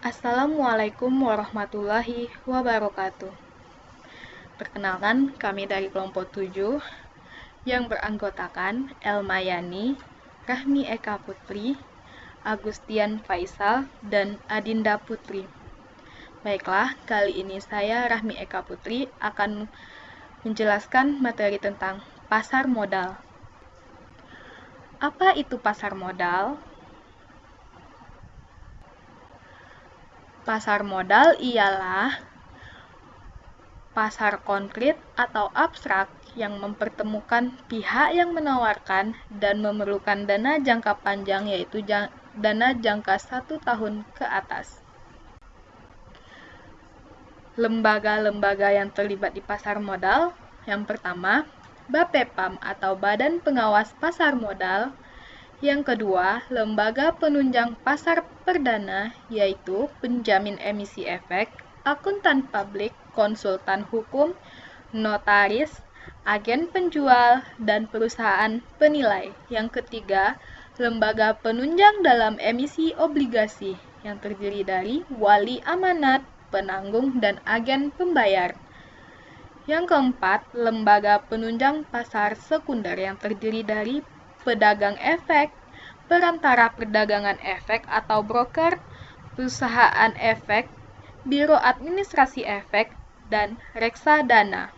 Assalamualaikum warahmatullahi wabarakatuh. Perkenalkan, kami dari kelompok 7 yang beranggotakan Elmayani, Rahmi Eka Putri, Agustian Faisal, dan Adinda Putri. Baiklah, kali ini saya, Rahmi Eka Putri, akan menjelaskan materi tentang pasar modal. Apa itu pasar modal? Pasar modal ialah pasar konkret atau abstrak yang mempertemukan pihak yang menawarkan dan memerlukan dana jangka panjang, yaitu dana jangka 1 tahun ke atas. Lembaga-lembaga yang terlibat di pasar modal, yang pertama, BAPEPAM atau Badan Pengawas Pasar Modal. Yang kedua, lembaga penunjang pasar perdana, yaitu penjamin emisi efek, akuntan publik, konsultan hukum, notaris, agen penjual, dan perusahaan penilai. Yang ketiga, lembaga penunjang dalam emisi obligasi, yang terdiri dari wali amanat, penanggung, dan agen pembayar. Yang keempat, lembaga penunjang pasar sekunder yang terdiri dari pedagang efek, perantara perdagangan efek atau broker, perusahaan efek, biro administrasi efek, dan reksadana.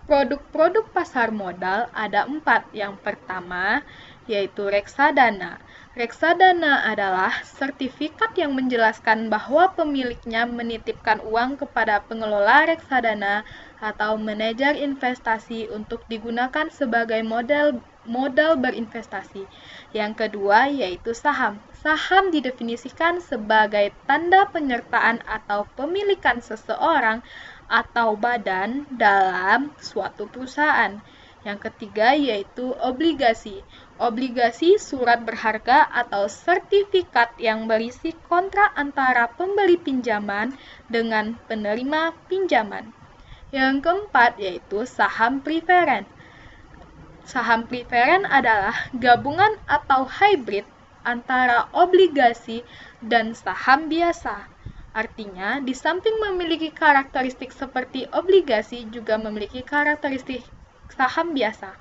Produk-produk pasar modal ada 4. Yang pertama, yaitu reksadana. Reksadana adalah sertifikat yang menjelaskan bahwa pemiliknya menitipkan uang kepada pengelola reksadana atau manajer investasi untuk digunakan sebagai modal berinvestasi. Yang kedua, yaitu saham. Saham didefinisikan sebagai tanda penyertaan atau pemilikan seseorang atau badan dalam suatu perusahaan. Yang ketiga yaitu obligasi. Obligasi surat berharga atau sertifikat yang berisi kontrak antara pemberi pinjaman dengan penerima pinjaman. Yang keempat yaitu saham preferen. Saham preferen adalah gabungan atau hybrid antara obligasi dan saham biasa. Artinya, di samping memiliki karakteristik seperti obligasi, juga memiliki karakteristik saham biasa.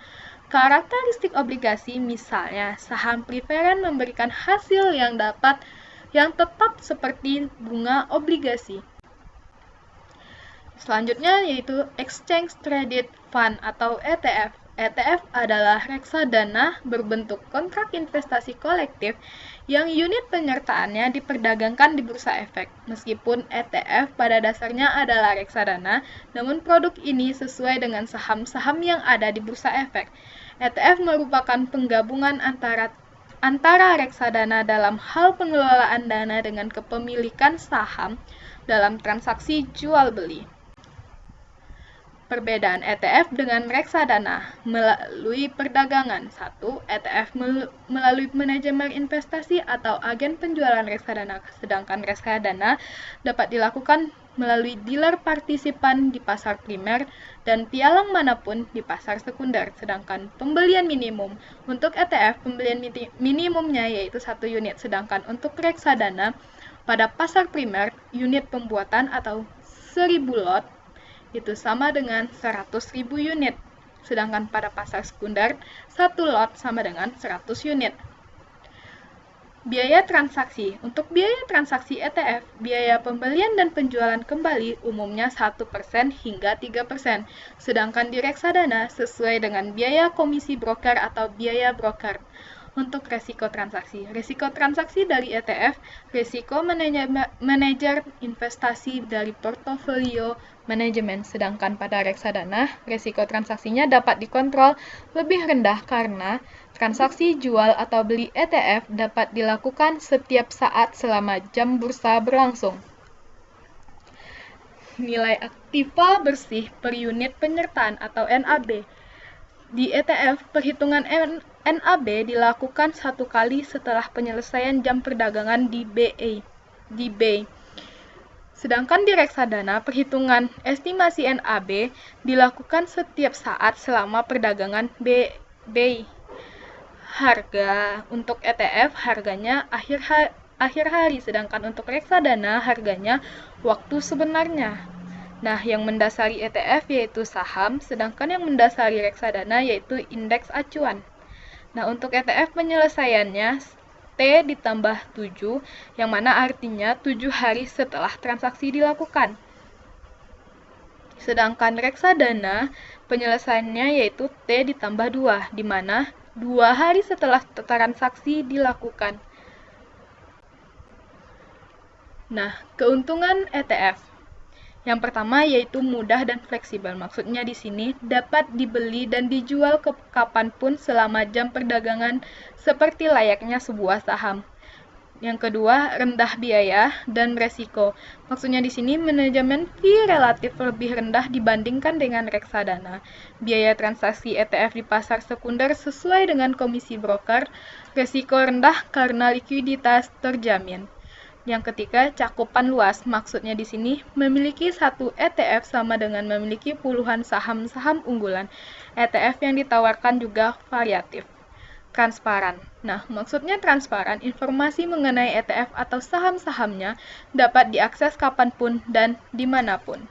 Karakteristik obligasi misalnya, saham preferen memberikan hasil yang tetap seperti bunga obligasi. Selanjutnya yaitu Exchange Traded Fund atau ETF. ETF adalah reksadana berbentuk kontrak investasi kolektif yang unit penyertaannya diperdagangkan di bursa efek. Meskipun ETF pada dasarnya adalah reksadana, namun produk ini sesuai dengan saham-saham yang ada di bursa efek. ETF merupakan penggabungan antara reksadana dalam hal pengelolaan dana dengan kepemilikan saham dalam transaksi jual-beli. Perbedaan ETF dengan reksadana melalui perdagangan. 1. ETF melalui manajemen investasi atau agen penjualan reksadana, sedangkan reksadana dapat dilakukan melalui dealer partisipan di pasar primer dan pialang manapun di pasar sekunder. Sedangkan pembelian minimum untuk ETF, pembelian minimumnya yaitu 1 unit, sedangkan untuk reksadana pada pasar primer, unit pembuatan atau 1000 lot itu sama dengan 100.000 unit. Sedangkan pada pasar sekunder, 1 lot sama dengan 100 unit. Biaya transaksi. Untuk biaya transaksi ETF, biaya pembelian dan penjualan kembali umumnya 1% hingga 3%. Sedangkan di reksadana sesuai dengan biaya komisi broker atau biaya broker. Untuk resiko transaksi. Resiko transaksi dari ETF, resiko manajer investasi dari portofolio manajemen. Sedangkan pada reksadana, resiko transaksinya dapat dikontrol lebih rendah karena transaksi jual atau beli ETF dapat dilakukan setiap saat selama jam bursa berlangsung. Nilai aktiva bersih per unit penyertaan atau NAB. Di ETF, perhitungan NAB dilakukan 1 kali setelah penyelesaian jam perdagangan di BI. Sedangkan di reksadana, perhitungan estimasi NAB dilakukan setiap saat selama perdagangan BI. harga untuk ETF harganya akhir hari, sedangkan untuk reksadana harganya waktu sebenarnya. Nah, yang mendasari ETF yaitu saham, sedangkan yang mendasari reksadana yaitu indeks acuan. Nah, untuk ETF penyelesaiannya T ditambah 7, yang mana artinya 7 hari setelah transaksi dilakukan. Sedangkan reksadana penyelesaiannya yaitu T ditambah 2, di mana 2 hari setelah transaksi dilakukan. Nah, keuntungan ETF. Yang pertama yaitu mudah dan fleksibel. Maksudnya di sini dapat dibeli dan dijual kapanpun selama jam perdagangan seperti layaknya sebuah saham. Yang kedua, rendah biaya dan resiko. Maksudnya di sini manajemen fee relatif lebih rendah dibandingkan dengan reksadana. Biaya transaksi ETF di pasar sekunder sesuai dengan komisi broker. Resiko rendah karena likuiditas terjamin. Yang ketiga, cakupan luas. Maksudnya di sini memiliki satu ETF sama dengan memiliki puluhan saham-saham unggulan. ETF yang ditawarkan juga variatif. Transparan. Nah, maksudnya transparan, informasi mengenai ETF atau saham-sahamnya dapat diakses kapanpun dan dimanapun.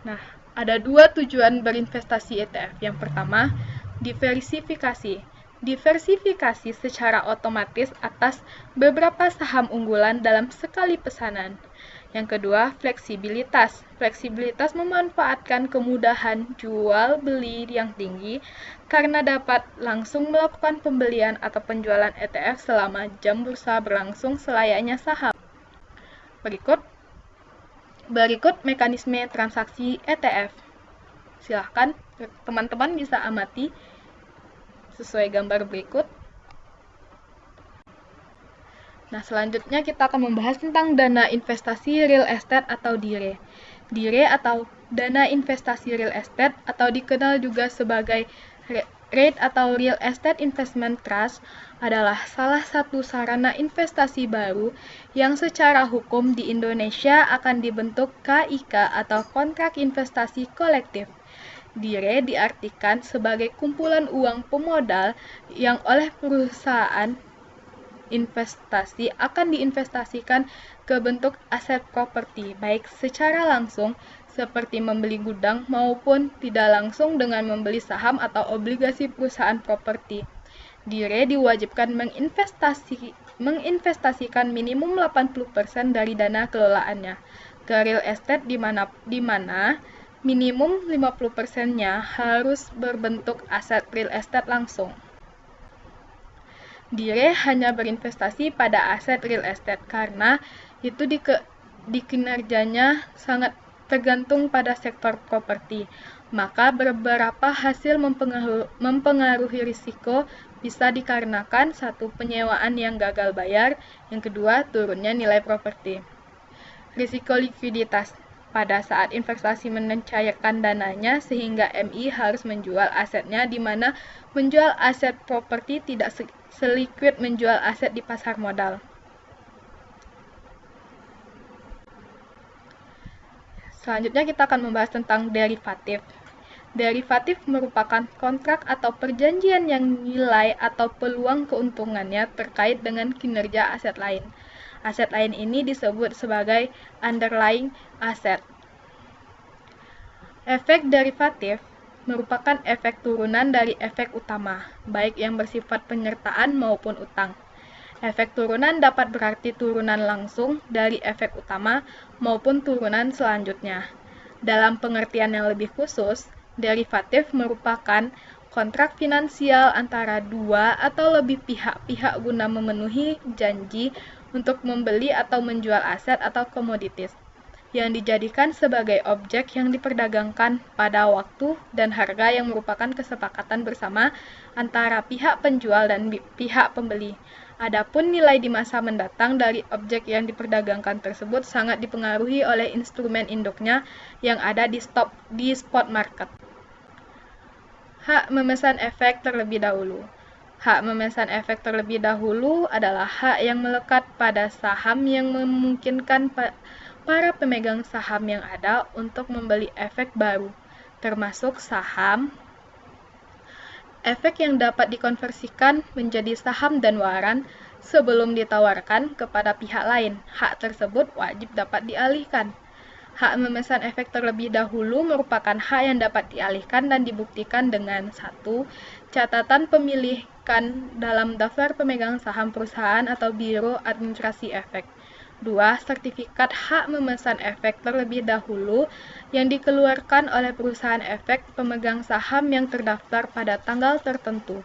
Nah, ada 2 tujuan berinvestasi ETF. Yang pertama, diversifikasi. Diversifikasi secara otomatis atas beberapa saham unggulan dalam sekali pesanan. Yang kedua, fleksibilitas. Fleksibilitas memanfaatkan kemudahan jual beli yang tinggi karena dapat langsung melakukan pembelian atau penjualan ETF selama jam bursa berlangsung selayaknya saham. Berikut mekanisme transaksi ETF. Silahkan teman-teman bisa amati sesuai gambar berikut. Nah, selanjutnya kita akan membahas tentang dana investasi real estate atau DIRE. DIRE atau dana investasi real estate atau dikenal juga sebagai REIT atau Real Estate Investment Trust adalah salah satu sarana investasi baru yang secara hukum di Indonesia akan dibentuk KIK atau kontrak investasi kolektif. DIRE diartikan sebagai kumpulan uang pemodal yang oleh perusahaan investasi akan diinvestasikan ke bentuk aset properti, baik secara langsung seperti membeli gudang maupun tidak langsung dengan membeli saham atau obligasi perusahaan properti. DIRE diwajibkan menginvestasikan minimum 80% dari dana kelolaannya ke real estate di mana minimum 50%-nya harus berbentuk aset real estate langsung. DIRE hanya berinvestasi pada aset real estate karena itu di kinerjanya sangat tergantung pada sektor properti. Maka beberapa hasil mempengaruhi risiko bisa dikarenakan satu, penyewaan yang gagal bayar, yang kedua, turunnya nilai properti. Risiko likuiditas. Pada saat investasi mencairkan dananya sehingga MI harus menjual asetnya, di mana menjual aset properti tidak seliquid menjual aset di pasar modal. Selanjutnya kita akan membahas tentang derivatif. Derivatif merupakan kontrak atau perjanjian yang nilai atau peluang keuntungannya terkait dengan kinerja aset lain. Aset lain ini disebut sebagai underlying asset. Efek derivatif merupakan efek turunan dari efek utama, baik yang bersifat penyertaan maupun utang. Efek turunan dapat berarti turunan langsung dari efek utama maupun turunan selanjutnya. Dalam pengertian yang lebih khusus, derivatif merupakan kontrak finansial antara dua atau lebih pihak-pihak guna memenuhi janji untuk membeli atau menjual aset atau komoditis yang dijadikan sebagai objek yang diperdagangkan pada waktu dan harga yang merupakan kesepakatan bersama antara pihak penjual dan pihak pembeli. Adapun nilai di masa mendatang dari objek yang diperdagangkan tersebut sangat dipengaruhi oleh instrumen induknya yang ada di spot market. Hak memesan efek terlebih dahulu. Hak memesan efek terlebih dahulu adalah hak yang melekat pada saham yang memungkinkan para pemegang saham yang ada untuk membeli efek baru, termasuk saham efek yang dapat dikonversikan menjadi saham dan waran sebelum ditawarkan kepada pihak lain. Hak tersebut wajib dapat dialihkan. Hak memesan efek terlebih dahulu merupakan hak yang dapat dialihkan dan dibuktikan dengan 1. Catatan pemilikan dalam daftar pemegang saham perusahaan atau Biro Administrasi Efek. 2. Sertifikat hak memesan efek terlebih dahulu yang dikeluarkan oleh perusahaan efek pemegang saham yang terdaftar pada tanggal tertentu.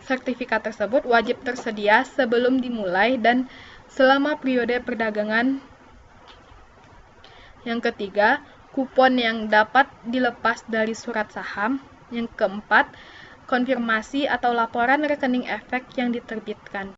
Sertifikat tersebut wajib tersedia sebelum dimulai dan selama periode perdagangan. Yang ketiga, kupon yang dapat dilepas dari surat saham. Yang keempat, konfirmasi atau laporan rekening efek yang diterbitkan.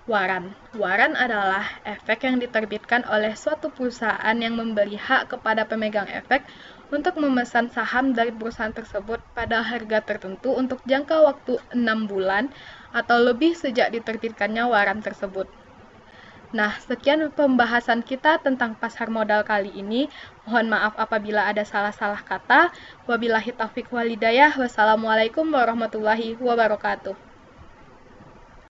Waran. Waran adalah efek yang diterbitkan oleh suatu perusahaan yang memberi hak kepada pemegang efek untuk memesan saham dari perusahaan tersebut pada harga tertentu untuk jangka waktu 6 bulan atau lebih sejak diterbitkannya waran tersebut. Nah, sekian pembahasan kita tentang pasar modal kali ini. Mohon maaf apabila ada salah-salah kata. Wabillahi taufiq wal hidayah. Wassalamualaikum warahmatullahi wabarakatuh.